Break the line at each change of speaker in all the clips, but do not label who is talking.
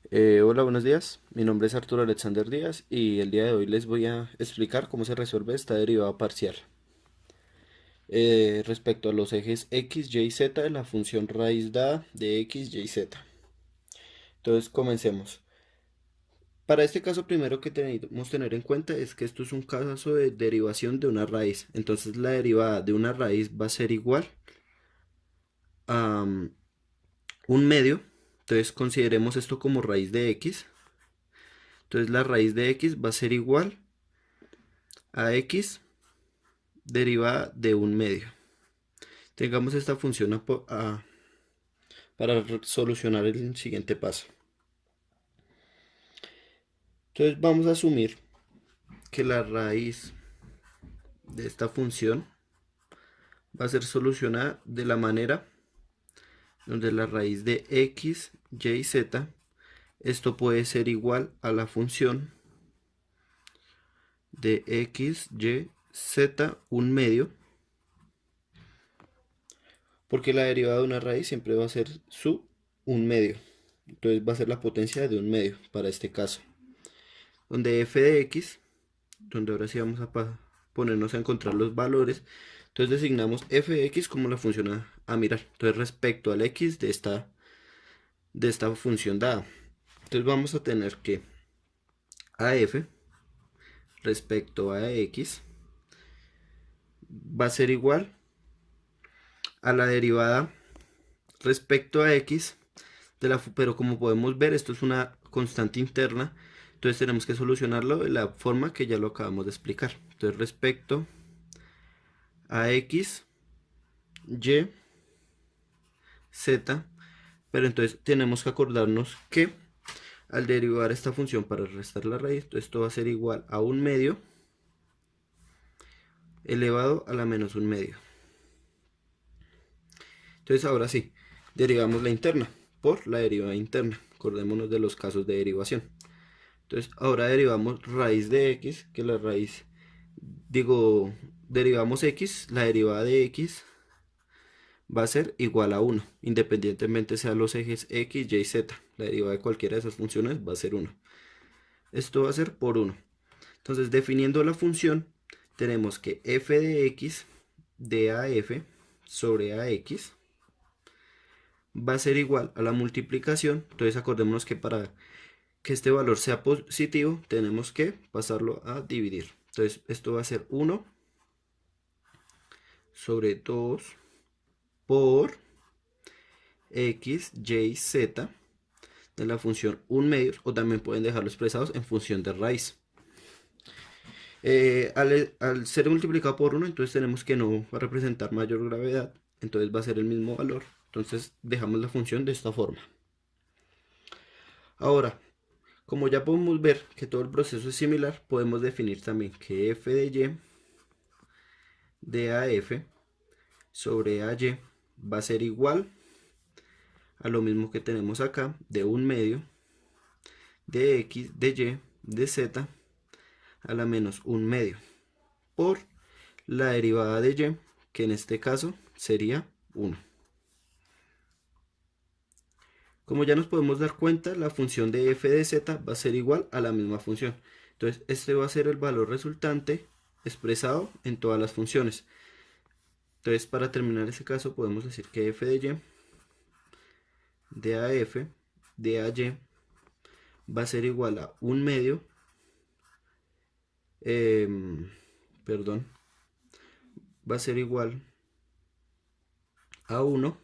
Hola, buenos días. Mi nombre es Arturo Alexander Díaz y el día de hoy les voy a explicar cómo se resuelve esta derivada parcial respecto a los ejes x, y, z de la función raíz dada de x, y, z. Entonces, comencemos. Para este caso, primero que tenemos que tener en cuenta es que esto es un caso de derivación de una raíz. Entonces, la derivada de una raíz va a ser igual a un medio. Entonces, consideremos esto como raíz de x. Entonces, la raíz de x va a ser igual a x derivada de un medio. Tengamos esta función para solucionar el siguiente paso. Entonces vamos a asumir que la raíz de esta función va a ser solucionada de la manera donde la raíz de x, y, z, esto puede ser igual a la función de x, y, z, un medio, porque la derivada de una raíz siempre va a ser un medio. Entonces va a ser la potencia de un medio para este caso. Donde f de x, donde ahora sí vamos a ponernos a encontrar los valores. Entonces designamos f de x como la función a mirar. Entonces respecto al x de esta función dada. Entonces vamos a tener que af respecto a x va a ser igual a la derivada respecto a x pero como podemos ver esto es una constante interna, entonces tenemos que solucionarlo de la forma que ya lo acabamos de explicar. Entonces respecto a x, y, z, pero entonces tenemos que acordarnos que al derivar esta función para restar la raíz, esto va a ser igual a un medio elevado a la menos un medio. Entonces ahora sí, derivamos la interna por la derivada interna. Acordémonos de los casos de derivación. Entonces ahora derivamos raíz de x, que la raíz, derivamos x, la derivada de x va a ser igual a 1, independientemente sean los ejes x, y, z. La derivada de cualquiera de esas funciones va a ser 1. Esto va a ser por 1. Entonces, definiendo la función, tenemos que f de x de af sobre ax va a ser igual a la multiplicación. Entonces, acordémonos que para que este valor sea positivo, tenemos que pasarlo a dividir. Entonces, esto va a ser 1 sobre 2 por x, y, z de la función un medio, o también pueden dejarlo expresados en función de raíz. Al ser multiplicado por 1, entonces tenemos que no va a representar mayor gravedad, entonces va a ser el mismo valor. Entonces dejamos la función de esta forma. Ahora, como ya podemos ver que todo el proceso es similar, podemos definir también que f de y de af sobre ay va a ser igual a lo mismo que tenemos acá, de un medio de x, de y, de z a la menos un medio por la derivada de y, que en este caso sería 1. Como ya nos podemos dar cuenta, la función de f de z va a ser igual a la misma función. Entonces, este va a ser el valor resultante expresado en todas las funciones. Entonces, para terminar ese caso, podemos decir que f de y de af de ay va a ser igual a un medio, perdón, va a ser igual a 1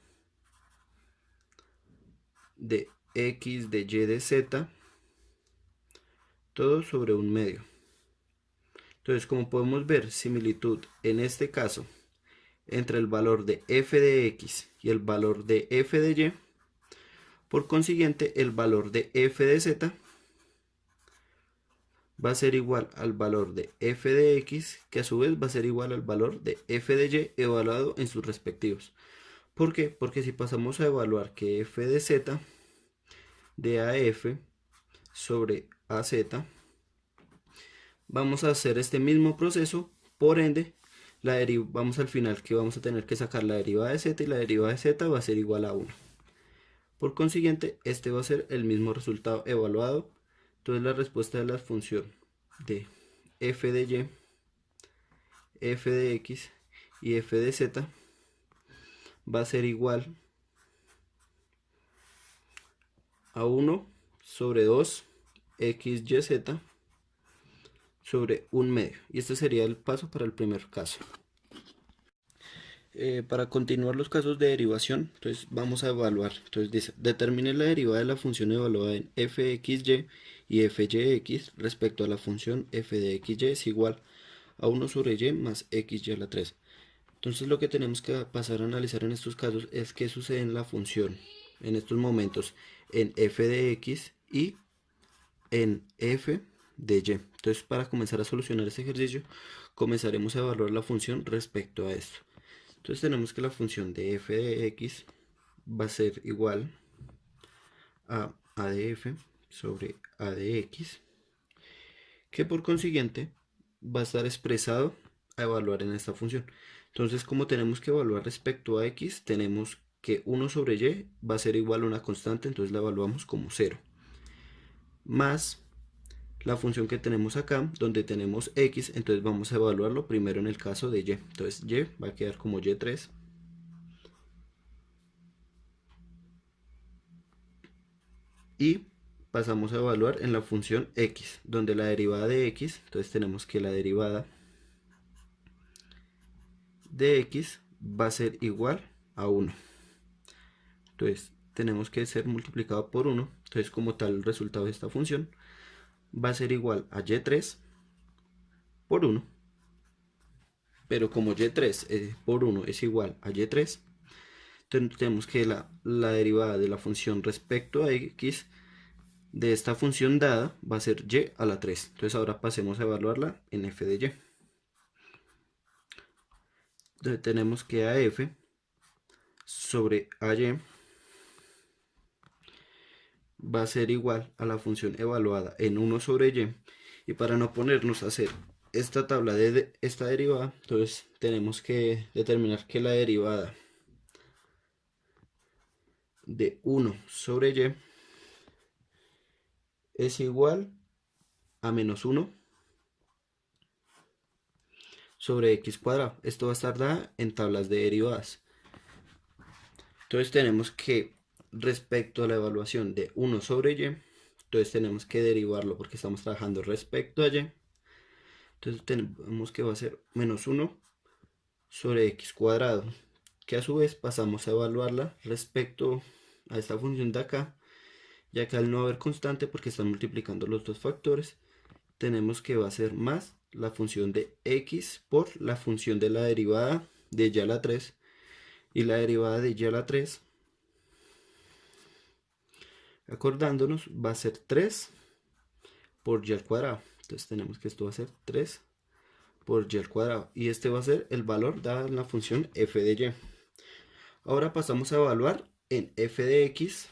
de x de y de z, todo sobre un medio. Entonces, como podemos ver, similitud en este caso entre el valor de f de x y el valor de f de y, por consiguiente el valor de f de z va a ser igual al valor de f de x, que a su vez va a ser igual al valor de f de y evaluado en sus respectivos. ¿Por qué? Porque si pasamos a evaluar que f de z de af sobre az, vamos a hacer este mismo proceso, por ende vamos al final que vamos a tener que sacar la derivada de z, y la derivada de z va a ser igual a 1. Por consiguiente, este va a ser el mismo resultado evaluado. Entonces la respuesta de la función de f de y, f de x y f de z va a ser igual a 1 sobre 2 xyz sobre un medio. Y este sería el paso para el primer caso. Para continuar los casos de derivación, entonces vamos a evaluar. Entonces dice, determine la derivada de la función evaluada en fxy y fyx respecto a la función f de xy es igual a 1 sobre y más xy a la 3. Entonces lo que tenemos que pasar a analizar en estos casos es qué sucede en la función en estos momentos en f de x y en f de y. Entonces para comenzar a solucionar este ejercicio comenzaremos a evaluar la función respecto a esto. Entonces tenemos que la función de f de x va a ser igual a de f sobre a de x, que por consiguiente va a estar expresado a evaluar en esta función. Entonces, como tenemos que evaluar respecto a x, tenemos que 1 sobre y va a ser igual a una constante, entonces la evaluamos como 0. Más la función que tenemos acá, donde tenemos x, entonces vamos a evaluarlo primero en el caso de y. Entonces y va a quedar como y3. Y pasamos a evaluar en la función x, donde la derivada de x, entonces tenemos que la derivada de x va a ser igual a 1. Entonces tenemos que ser multiplicado por 1. Entonces como tal el resultado de esta función va a ser igual a y3 por 1. Pero como y3 por 1 es igual a y3, entonces tenemos que la derivada de la función respecto a x de esta función dada va a ser y a la 3. Entonces ahora pasemos a evaluarla en f de y. Entonces tenemos que AF sobre AY va a ser igual a la función evaluada en 1 sobre Y. Y para no ponernos a hacer esta tabla de esta derivada, entonces tenemos que determinar que la derivada de 1 sobre Y es igual a menos 1 sobre x cuadrado. Esto va a estar dada en tablas de derivadas. Entonces tenemos que respecto a la evaluación de 1 sobre y, entonces tenemos que derivarlo porque estamos trabajando respecto a y. Entonces tenemos que va a ser menos 1 sobre x cuadrado, que a su vez pasamos a evaluarla respecto a esta función de acá, ya que al no haber constante porque están multiplicando los dos factores, tenemos que va a ser más la función de x por la función de la derivada de y a la 3, y la derivada de y a la 3, acordándonos, va a ser 3 por y al cuadrado. Entonces tenemos que esto va a ser 3 por y al cuadrado, y este va a ser el valor dado en la función f de y. Ahora pasamos a evaluar en f de x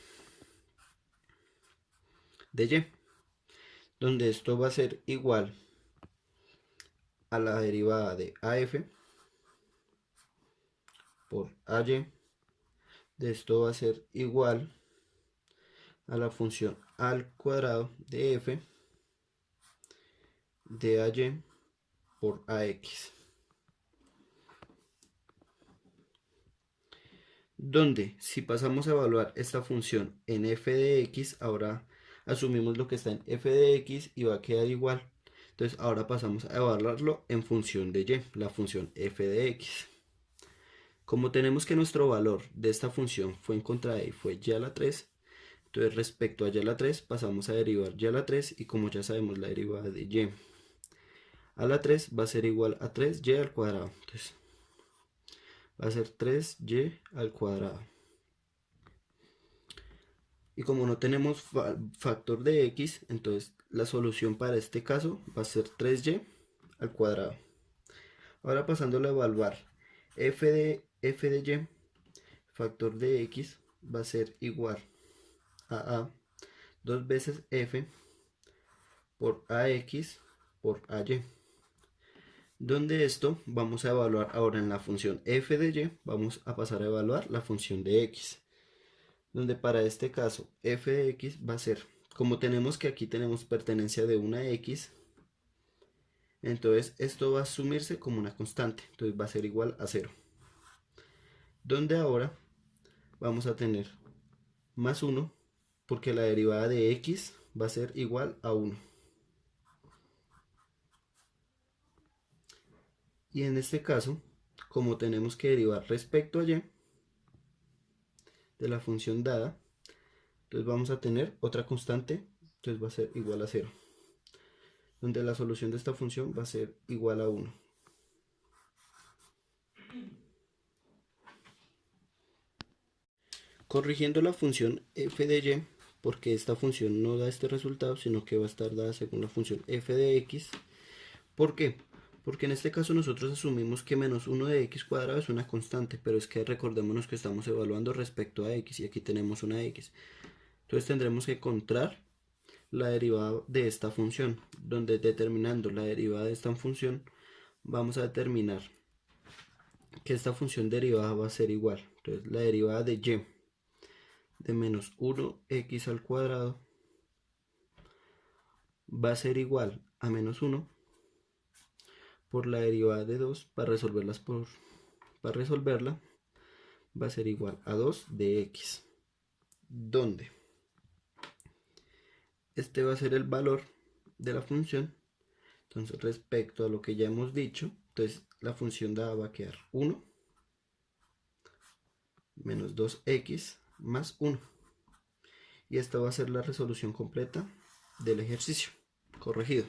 de y, donde esto va a ser igual a la derivada de AF por AY. De esto va a ser igual a la función al cuadrado de f de AY por AX. Donde si pasamos a evaluar esta función en f de x, ahora asumimos lo que está en f de x y va a quedar igual. Entonces ahora pasamos a evaluarlo en función de y, la función f de x. Como tenemos que nuestro valor de esta función fue en contra de y fue y a la 3, entonces respecto a y a la 3 pasamos a derivar y a la 3, y como ya sabemos la derivada de y a la 3 va a ser igual a 3y al cuadrado. Entonces va a ser 3y al cuadrado. Y como no tenemos factor de x, entonces la solución para este caso va a ser 3y al cuadrado. Ahora pasándolo a evaluar f de y, factor de x va a ser igual a 2 veces f por ax por ay. Donde esto vamos a evaluar ahora en la función f de y, vamos a pasar a evaluar la función de x. donde para este caso f de x va a ser, como tenemos que aquí tenemos pertenencia de una x, entonces esto va a asumirse como una constante, entonces va a ser igual a 0. Donde ahora vamos a tener más 1, porque la derivada de x va a ser igual a 1. Y en este caso, como tenemos que derivar respecto a y de la función dada, entonces vamos a tener otra constante, entonces va a ser igual a 0, donde la solución de esta función va a ser igual a 1. Corrigiendo la función f de y, porque esta función no da este resultado, sino que va a estar dada según la función f de x. ¿Por qué? Porque en este caso nosotros asumimos que menos 1 de x cuadrado es una constante, pero es que recordémonos que estamos evaluando respecto a x y aquí tenemos una x. Entonces tendremos que encontrar la derivada de esta función, donde determinando la derivada de esta función vamos a determinar que esta función derivada va a ser igual. Entonces la derivada de y de menos 1x al cuadrado va a ser igual a menos 1 por la derivada de 2 para resolverla va a ser igual a 2 de x, donde este va a ser el valor de la función. Entonces respecto a lo que ya hemos dicho, entonces la función dada va a quedar 1 menos 2x más 1. Y esta va a ser la resolución completa del ejercicio corregido.